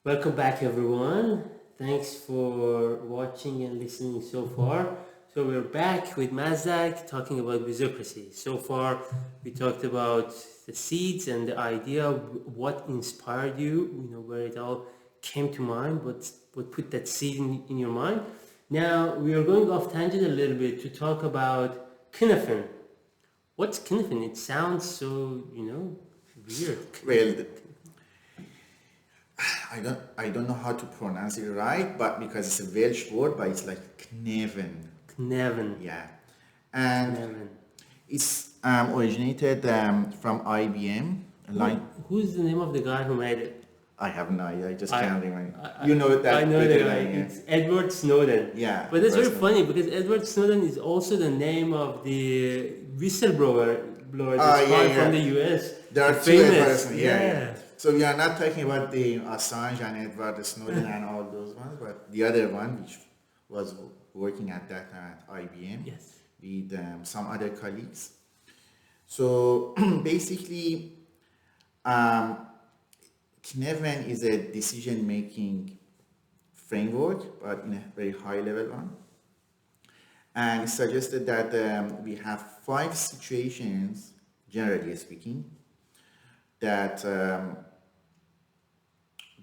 Welcome back, everyone. Thanks for watching and listening so far. So we're back with Mazdak talking about Wisocracy. So far, we talked about the seeds and the idea, what inspired you, where it all came to mind, what put that seed in your mind. Now we are going off tangent a little bit to talk about Cynefin. What's Cynefin? It sounds so, weird. Well, I don't know how to pronounce it right, but because it's a Welsh word, but it's like Cynefin. Cynefin. Yeah, and Cynefin. it's originated from IBM. Who's the name of the guy who made it? I have no idea. I just I, can't remember. I, You know I that know the better guy. than me. It's Edward Snowden. Yeah, But that's very personally. funny because Edward Snowden is also the name of the whistleblower Ah, that's yeah, from yeah. the US. There are The two famous. Edwards. Yeah. So we are not talking about the Assange and Edward Snowden and all those ones, but the other one, which was working at that time at IBM Yes. with some other colleagues. So basically, Cynefin is a decision-making framework, but in a very high-level one. And it suggested that we have 5 situations, generally speaking, that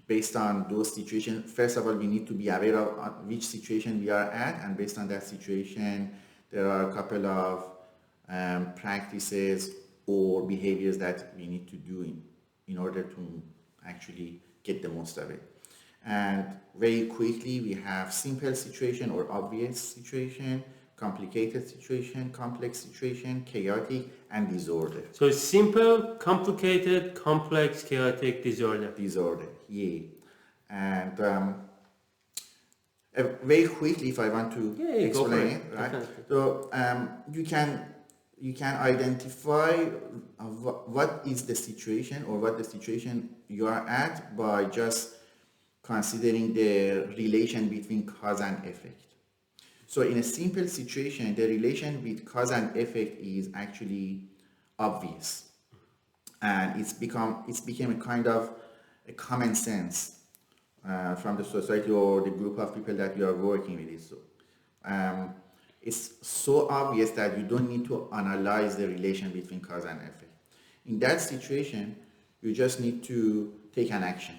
based on those situations, first of all, we need to be aware of which situation we are at, and based on that situation, there are a couple of practices or behaviors that we need to do in order to actually get the most of it. And very quickly, we have simple situation or obvious situation, complicated situation, complex situation, chaotic, and disorder. So it's simple, complicated, complex, chaotic, disorder. Disorder, yeah. And very quickly, if I want to Go for explain it. it, right? Definitely. So you can identify what is the situation or what the situation you are at by just considering the relation between cause and effect. So in a simple situation, the relation with cause and effect is actually obvious, and it's became a kind of a common sense from the society or the group of people that you are working with. So it's so obvious that you don't need to analyze the relation between cause and effect. In that situation, you just need to take an action.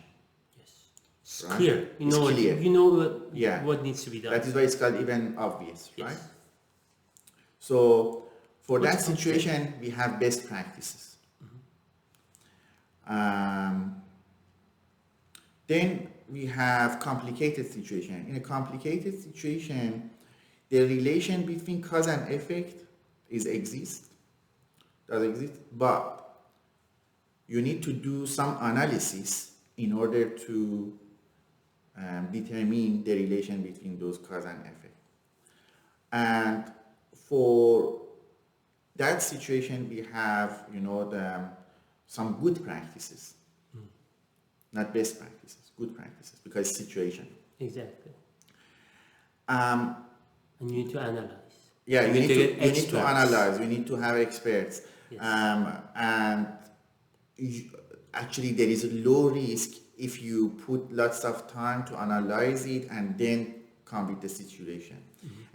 It's Right? clear. It's clear. You know what, Yeah. what needs to be done. That is why it's called even obvious, right? Yes. So for What's that situation, we have best practices. Then we have complicated situation. In a complicated situation, the relation between cause and effect does exist, but you need to do some analysis in order to determine the relation between those cause and effect. And for that situation, we have, some good practices, not best practices, good practices, because situation. Exactly. Um, And you need to analyze. yeah, You need to get you need to experts. analyze. We need to have experts, Yes. and actually there is a low risk if you put lots of time to analyze it and then come with the situation.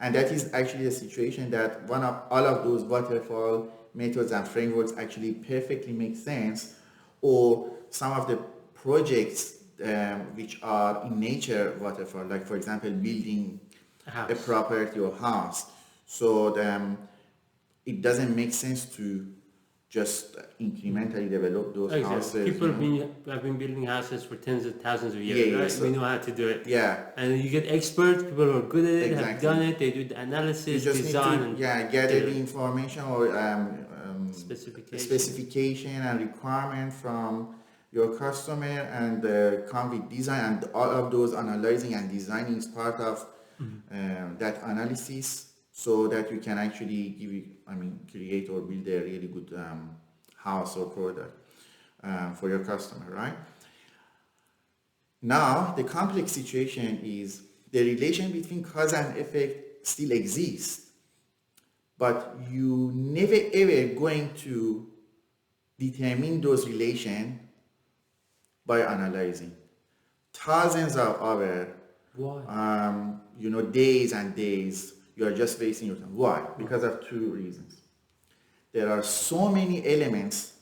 And that is actually the situation that one of all of those waterfall methods and frameworks actually perfectly make sense, or some of the projects which are in nature waterfall, like for example building a property or house. So it doesn't make sense to just incrementally develop those houses. People have been building houses for tens of thousands of years, Yeah, right? so- We know how to do it. Yeah. And you get experts, people who are good at it, have Exactly. done it, they do the You analysis, just design, need and to gather do the it. information or Specification. specification and requirement from your customer, and come with design, and all of those analyzing and designing is part of that analysis, so that you can actually create or build a really good house or product for your customer, right? Now, the complex situation is the relation between cause and effect still exists, but you never ever going to determine those relations by analyzing. thousands of hours, Why? days and days, you are just wasting your time. Why? Because of two reasons. There are so many elements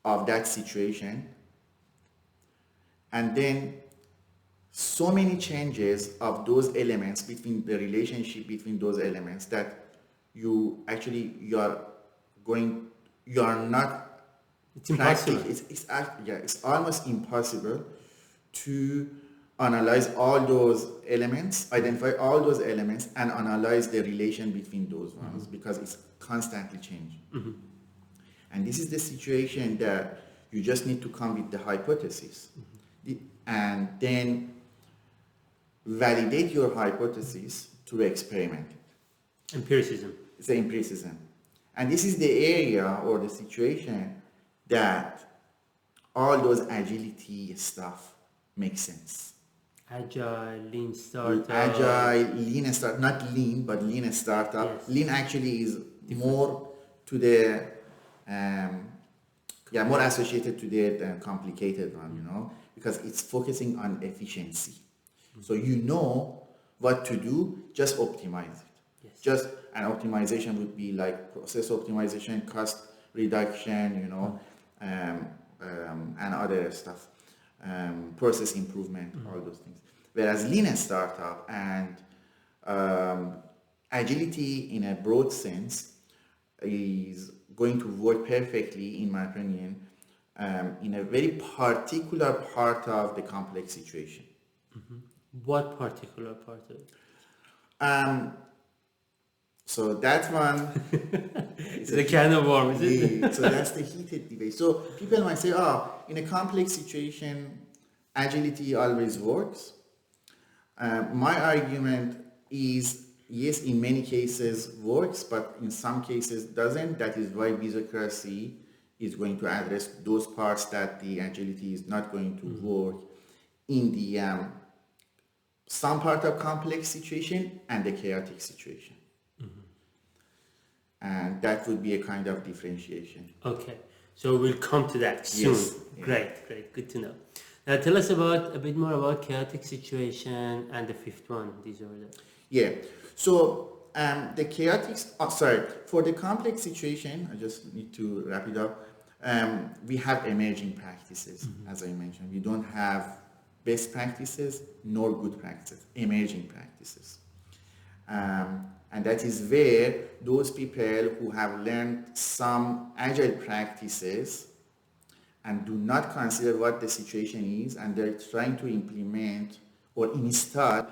of that situation, and then so many changes of those elements between the relationship between those elements that you are not It's impossible. it's almost impossible to analyze all those elements, identify all those elements, and analyze the relation between those ones because it's constantly changing. And this is the situation that you just need to come with the hypothesis and then validate your hypothesis through experiment. Empiricism. It's the empiricism. And this is the area or the situation that all those agility stuff makes sense. Agile, lean startup. Agile, lean startup, not lean, but lean startup. Yes. Lean actually is more to the, more associated to the complicated one, because it's focusing on efficiency. So you know what to do, just optimize it. Yes. An optimization would be like process optimization, cost reduction, and other stuff, process improvement, all those things. Whereas lean startup and agility in a broad sense is going to work perfectly, in my opinion, in a very particular part of the complex situation. What particular part of it? So that one It's a can of worms, isn't it? So that's the heated debate. So people might say, in a complex situation, agility always works. My argument is, yes, in many cases works, but in some cases doesn't. That is why Wisocracy is going to address those parts that the agility is not going to work in the some part of complex situation and the chaotic situation. And that would be a kind of differentiation. Okay, so we'll come to that soon. Yes. Yeah. Great, good to know. Now tell us a bit more about chaotic situation and the fifth one, disorder. Yeah, so the chaotic, for the complex situation, I just need to wrap it up. We have emerging practices, as I mentioned. We don't have best practices nor good practices, emerging practices. And that is where those people who have learned some agile practices and do not consider what the situation is, and they're trying to implement or install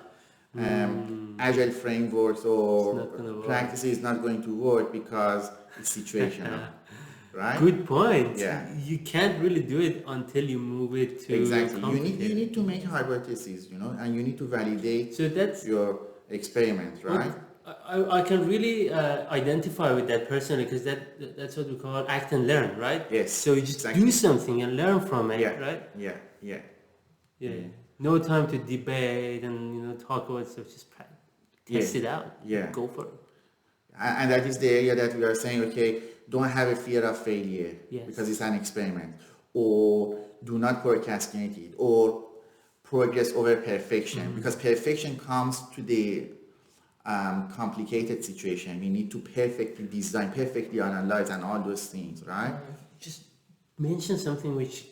agile frameworks or practices, is not going to work because it's situational. Right? Good point. Yeah. You can't really do it until you move it to exactly. You need to make hypotheses, and you need to validate your experiment, right? I can really identify with that personally, because that's what we call act and learn, right? Yes. So you just do something and learn from it, right? Yeah. No time to debate and talk about stuff. Just test it out. Yeah. Go for it. And that is the area that we are saying, okay, don't have a fear of failure because it's an experiment, or do not procrastinate it, or progress over perfection, because perfection comes to the complicated situation. We need to perfectly design, perfectly analyze, and all those things, right? Just mention something which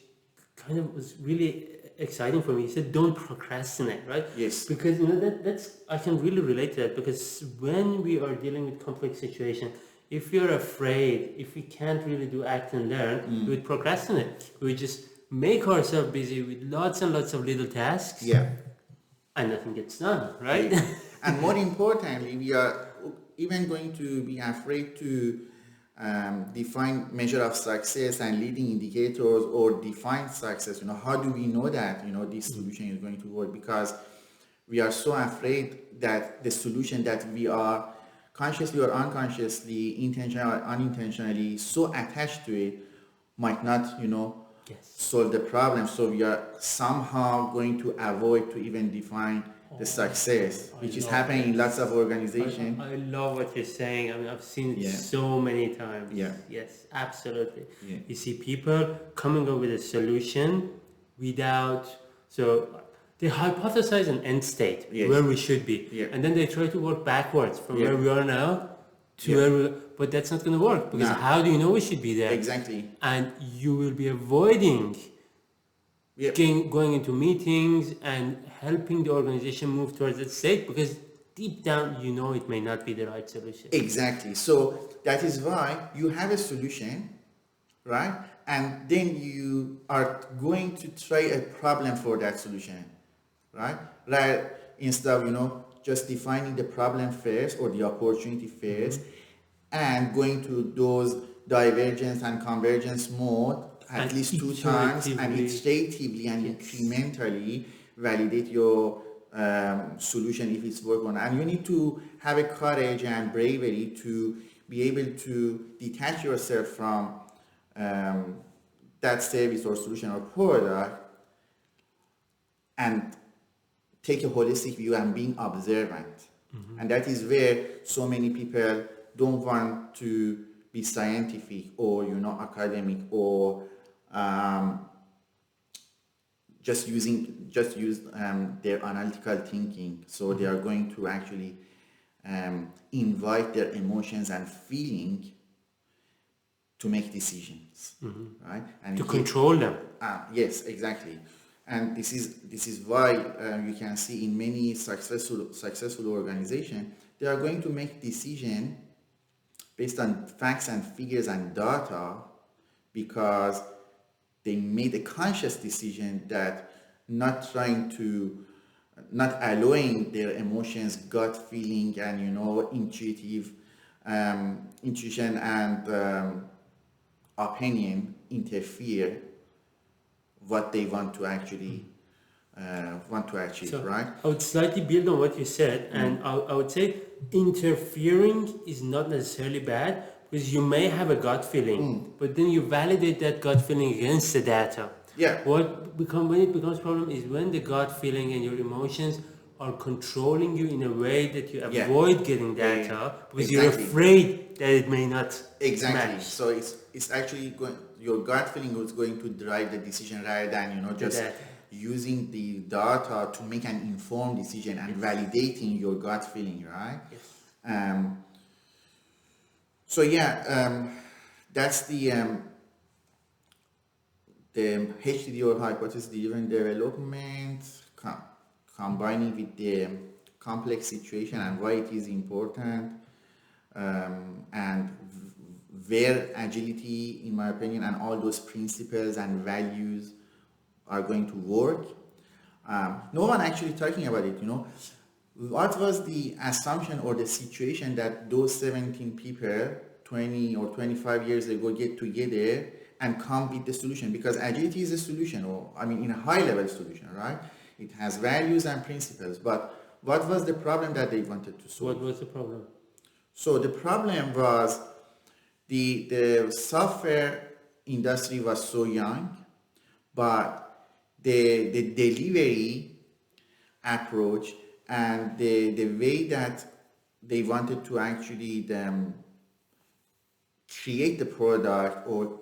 kind of was really exciting for me. You said don't procrastinate, right? Yes. Because that's I can really relate to that, because when we are dealing with complex situation, if you're afraid, if we can't really do act and learn, we would procrastinate. We would just make ourselves busy with lots and lots of little tasks. Yeah. And nothing gets done, right? And more importantly, we are even going to be afraid to define measure of success and leading indicators, or define success. How do we know that this solution is going to work? Because we are so afraid that the solution that we are consciously or unconsciously, intentionally or unintentionally, so attached to it might not solve the problem. So we are somehow going to avoid to even define the success, which is happening in lots of organizations. I love what you're saying. I mean, I've seen it so many times. Yeah. Yes, absolutely. Yeah. You see people coming up with a solution without So they hypothesize an end state where we should be, and then they try to work backwards from where we are now to where we. But that's not going to work because how do you know we should be there? Exactly. And you will be avoiding going into meetings and helping the organization move towards that state because deep down you know it may not be the right solution. Exactly. So that is why you have a solution, right? And then you are going to try a problem for that solution, right? Right. Instead of just defining the problem first or the opportunity first, and going to those divergence and convergence mode at least 2 times and iteratively and incrementally validate your solution if it's working. And you need to have a courage and bravery to be able to detach yourself from that service or solution or product and take a holistic view and being observant. And that is where so many people don't want to be scientific or academic or just use their analytical thinking. So they are going to actually invite their emotions and feeling to make decisions, right? And to control them. Yes, exactly. And this is why you can see in many successful organizations, they are going to make decision based on facts and figures and data because they made a conscious decision that not allowing their emotions, gut feeling, and intuition and opinion interfere what they want to achieve, So right? I would slightly build on what you said, and I would say interfering is not necessarily bad because you may have a gut feeling, but then you validate that gut feeling against the data. Yeah. When it becomes problem is when the gut feeling and your emotions are controlling you in a way that you avoid getting data because you're afraid that it may not match. So it's actually your gut feeling is going to drive the decision rather than just using the data to make an informed decision and validating your gut feeling, right? Yes. So that's the HDD hypothesis driven development combining with the complex situation and why it is important, and where agility, in my opinion, and all those principles and values are going to work. No one actually talking about it, What was the assumption or the situation that those 17 people 20 or 25 years ago get together and come with the solution? Because agility is a solution, in a high level solution, right? It has values and principles, but what was the problem that they wanted to solve? What was the problem? So the problem was the software industry was so young, but the delivery approach and the way that they wanted to actually create the product or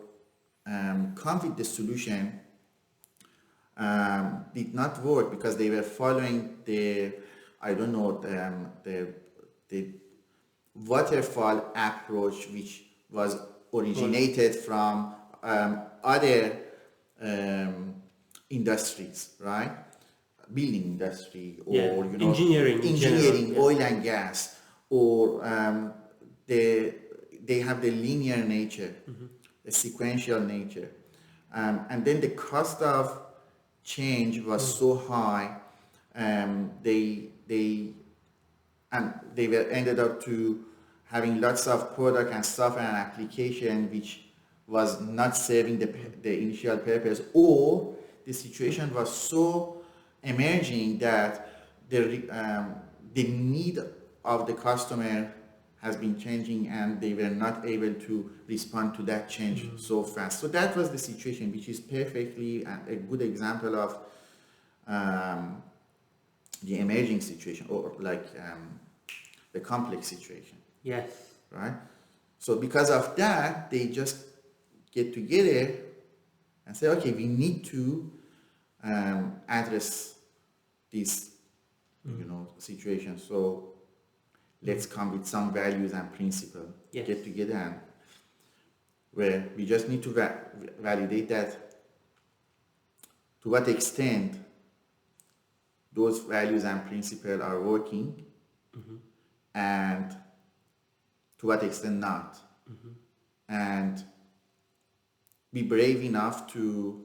come with the solution did not work because they were following the waterfall approach, which was originated from other industries, right? Building industry or engineering, oil and gas, or they have the linear nature, the sequential nature, and then the cost of change was so high, they were ended up to having lots of product and software and application which was not serving the initial purpose, or the situation was so emerging that the need of the customer has been changing and they were not able to respond to that change so fast. So that was the situation, which is perfectly a good example of the emerging situation, or the complex situation. Yes. Right? So because of that, they just get together and say, okay, we need to address this, situation. So let's come with some values and principles, Yes. get together, and where we just need to validate that to what extent those values and principles are working, and to what extent not, and be brave enough to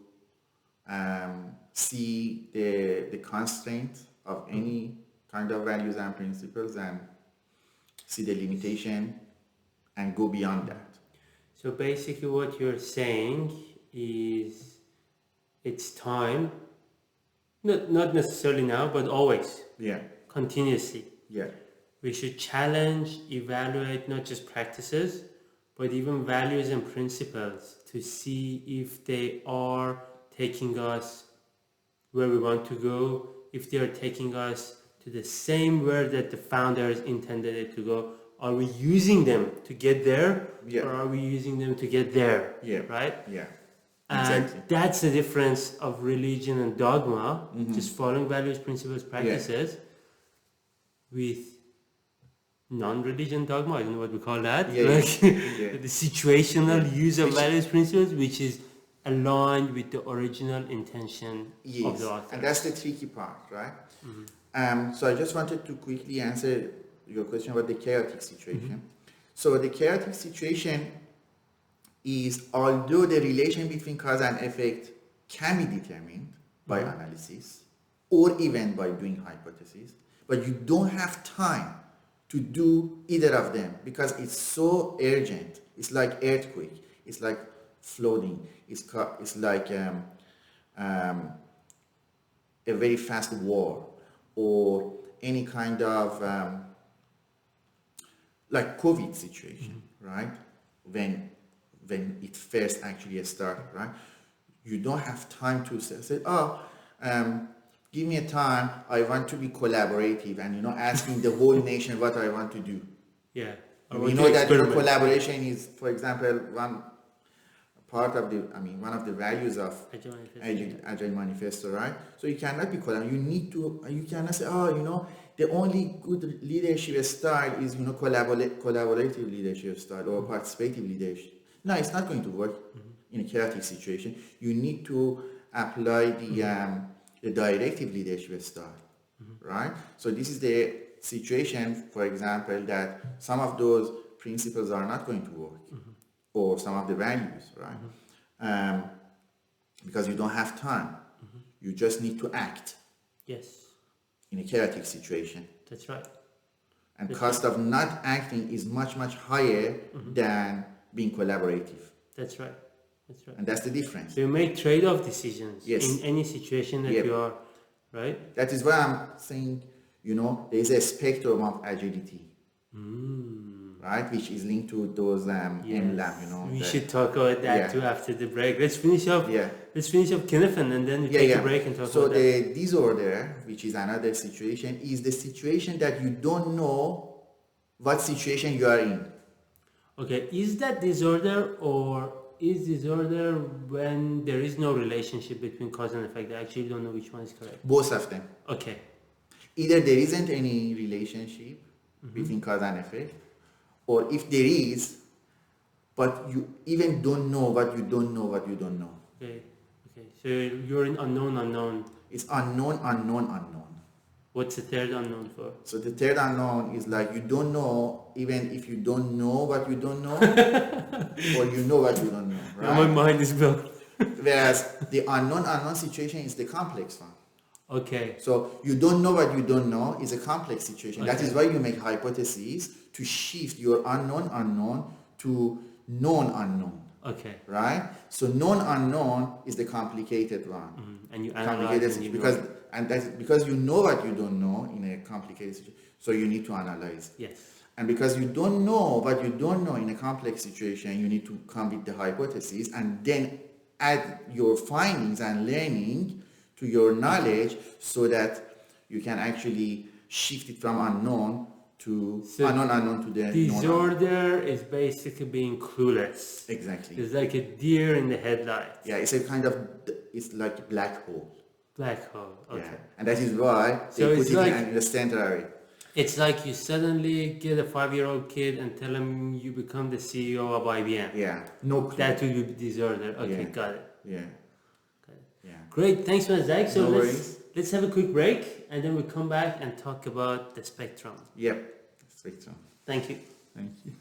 see the constraint of any kind of values and principles, and see the limitation and go beyond that. So basically what you're saying is it's time, not necessarily now, but always, Yeah, continuously. yeah, We should challenge, evaluate not just practices, but even values and principles to see if they are taking us where we want to go, if they are taking us to the same where that the founders intended it to go. Are we using them to get there, Yeah. or are we using them to get there? Yeah. Right? yeah, And exactly. that's the difference of religion and dogma, just following values, principles, practices, with non-religion dogma, I don't know what we call that, Yeah, like yeah. the situational use of Which- values, principles, which is aligned with the original intention of Yes, the author. and that's the tricky part, right? So I just wanted to quickly answer your question about the chaotic situation. So the chaotic situation is, although the relation between cause and effect can be determined by analysis or even by doing hypotheses, but you don't have time to do either of them because it's so urgent. It's like earthquake. It's like flooding. It's like a very fast war, or any kind of like COVID situation, right? When it first actually started, right? You don't have time to say, give me a time, I want to be collaborative, and asking the whole nation what I want to do. Yeah. We know that collaboration is, for example, one of the values of Agile Manifesto, right? So you cannot be collaborative. You cannot say, the only good leadership style is, collaborative leadership style or participative leadership. No, it's not going to work in a chaotic situation. You need to apply the directive leadership style, right? So this is the situation, for example, that some of those principles are not going to work, or some of the values, right? Because you don't have time. You just need to act. Yes, In a chaotic situation. that's right. And cost of not acting is much, much higher than being collaborative. That's right. That's right. And that's the difference. So you make trade-off decisions Yes. in any situation that Yep. you are, right? That is why I'm saying, there is a spectrum of agility, right? Which is linked to those MLAM, We should talk about that too after the break. Let's finish up. Yeah. Let's finish up Cynefin and then we take a break and talk So about that. the disorder, which is another situation, is the situation that you don't know what situation you are in. Okay, is that disorder, or is disorder when there is no relationship between cause and effect? I actually don't know which one is correct. Both of them. Okay. Either there isn't any relationship between cause and effect, or if there is, but you even don't know what you don't know what you don't know. Okay. Okay. So you're in unknown. It's unknown. What's the third unknown for? So the third unknown is like you don't know, even if you don't know what you don't know, or you know what you don't know, Now my right? mind is blown. Whereas the unknown situation is the complex one. Okay. So you don't know what you don't know is a complex situation. That Okay. is why you make hypotheses to shift your unknown to known unknown, Okay. right? So known unknown is the complicated one. And you analyze Complicated and you because know. that's because you know what you don't know in a complicated situation. So you need to analyze. Yes. And because you don't know what you don't know in a complex situation, you need to come with the hypothesis and then add your findings and learning to your knowledge so that you can actually shift it from unknown to unknown to the known. Disorder is basically being clueless. Exactly. It's like a deer in the headlights. Yeah, it's like a black hole. Black hole. Okay. Yeah. And that is why they So put it's it like- in the center. It's like you suddenly get a 5-year-old kid and tell him you become the CEO of IBM. Yeah. No clue. That would be disorder. Okay, Yeah. got it. Yeah. Got it. Yeah. Great, thanks, Mazdak. So No let's worries. let's have a quick break and then we come back and talk about the spectrum. Yep. Spectrum. Thank you. Thank you.